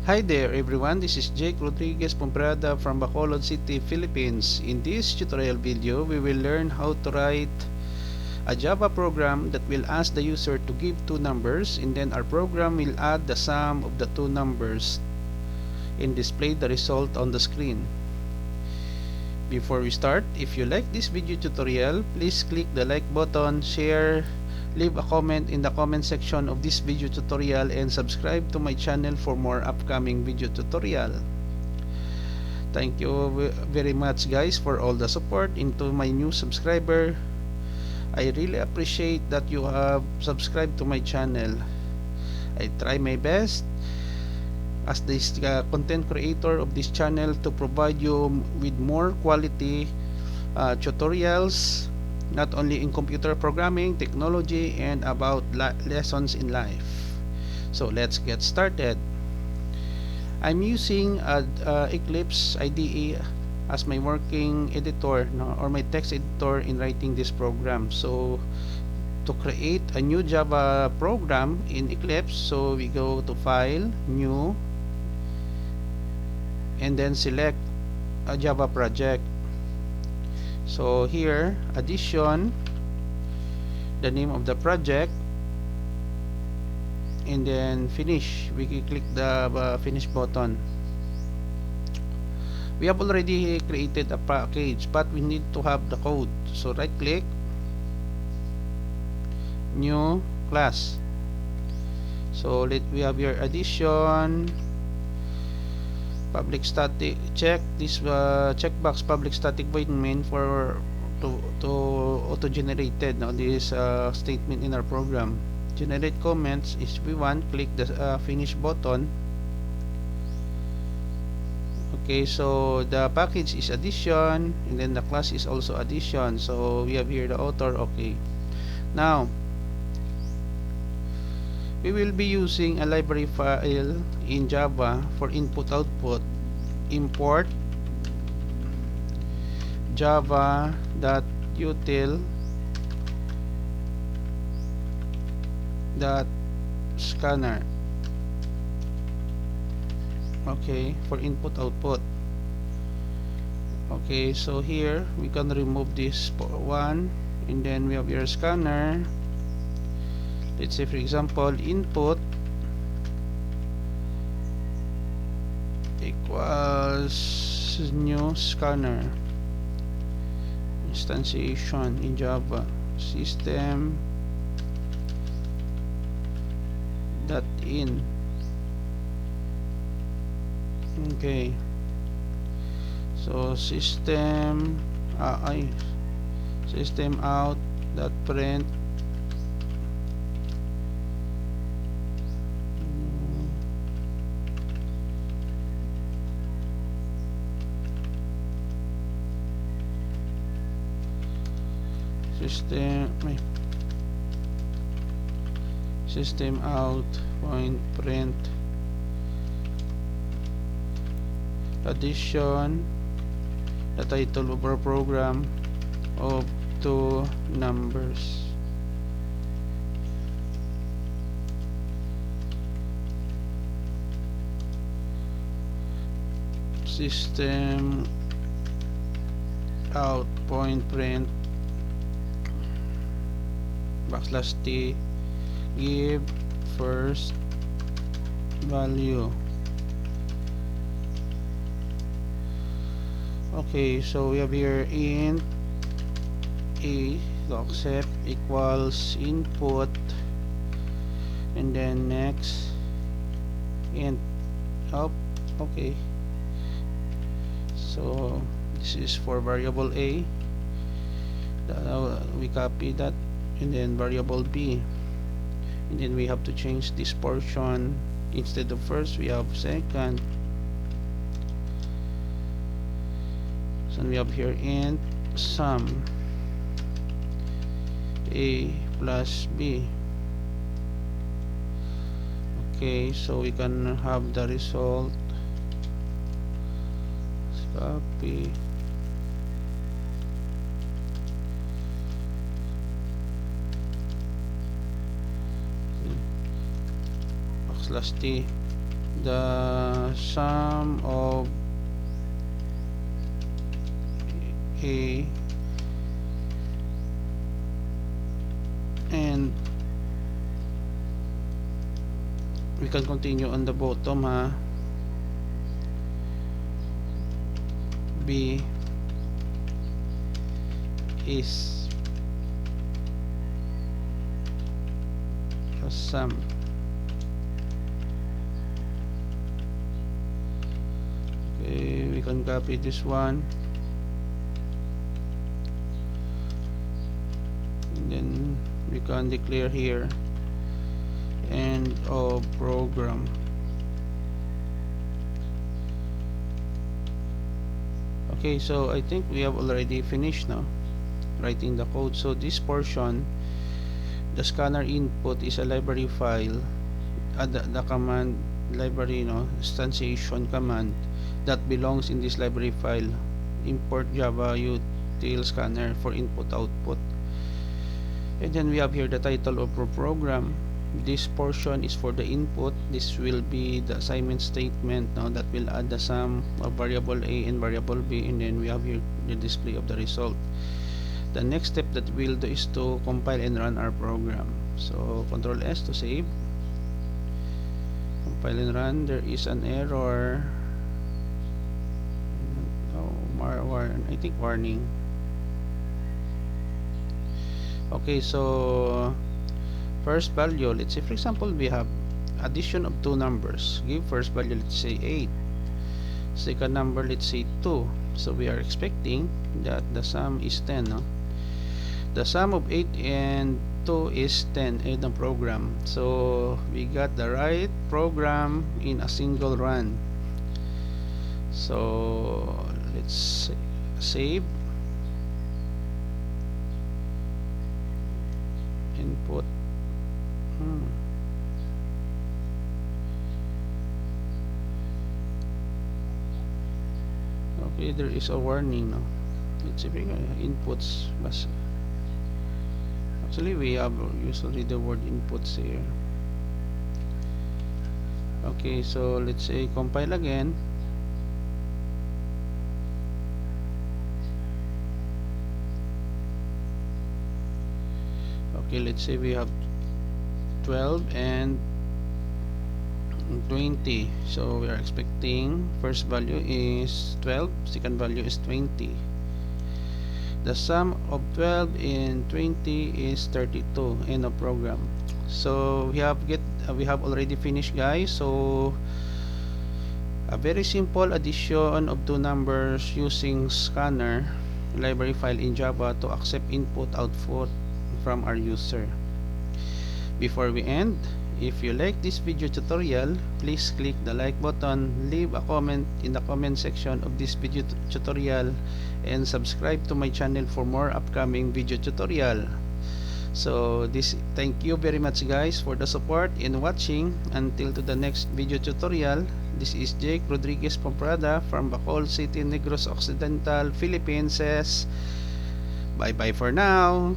Hi there everyone, this is Jake Rodriguez Pomperada from Bacolod City, Philippines. In this tutorial video, we will learn how to write a Java program that will ask the user to give two numbers, and then our program will add the sum of the two numbers and display the result on the screen. Before we start, if you like this video tutorial, please click the like button, share, leave a comment in the comment section of this video tutorial, and subscribe to my channel for more upcoming video tutorial. Thank you very much guys for all the support into my new subscriber. I really appreciate that you have subscribed to my channel. I try my best as this content creator of this channel to provide you with more quality tutorials, not only in computer programming, technology, and about lessons in life. So let's get started. I'm using Eclipse IDE as my working editor, no, or my text editor in writing this program. So to create a new Java program in Eclipse, so we go to File, New, and then select a Java project. So here, addition, the name of the project, and then finish. We can click the finish button. We have already created a package, but we need to have the code. So right click, new class. So we have your addition, public static, check this checkbox public static void main for to auto generated now this statement in our program. Generate comments is we want, click the finish button. Okay, so the package is addition, and then the class is also addition. So we have here the author. Okay, now we will be using a library file in Java for input-output. Import java.util.scanner. Okay, for input-output. Okay, so here we can remove this one, and then we have your scanner. Let's say for example input equals new scanner instantiation in Java system dot in. Okay, so system system out dot print system out point print addition, the title of our program of two numbers. System out point print \t give first value. Okay, so we have here int a to accept equals input, and then next int up. Okay, so this is for variable a. We copy that, and then variable b, and then we have to change this portion. Instead of first, we have second. So we have here int sum a plus b. Okay, so we can have the result. Let's copy. \t the sum of A and we can continue on the bottom, B is the sum. Okay, we can copy this one and then we can declare here end of program. Okay, so I think we have already finished now writing the code. So this portion, the scanner input is a library file, the command library, instantiation command that belongs in this library file. Import Java util scanner for input output. And then we have here the title of our program. This portion is for the input. This will be the assignment statement now that will add the sum of variable A and variable B, and then we have here the display of the result. The next step that we'll do is to compile and run our program. So Control S to save, compile and run. There is an error. I think warning. Okay, so first value, let's say for example we have addition of two numbers. Give first value, let's say 8. Second number, let's say 2. So we are expecting that the sum is 10, no? The sum of 8 and 2 is 10 in the program. So we got the right program in a single run. So let's save, input. Okay, there is a warning now. Let's see, inputs. Actually, we have usually the word inputs here. Okay, so let's say compile again. Okay, let's say we have 12 and 20. So we are expecting first value is 12, second value is 20. The sum of 12 and 20 is 32 in a program. So we have already finished, guys. So a very simple addition of two numbers using scanner library file in Java to accept input output from our user. Before we end, if you like this video tutorial, please click the like button, leave a comment in the comment section of this video tutorial, and subscribe to my channel for more upcoming video tutorial. So thank you very much, guys, for the support and watching. Until to the next video tutorial, this is Jake Rodriguez Pomperada from Bacolod City, Negros Occidental Philippines. Bye bye for now.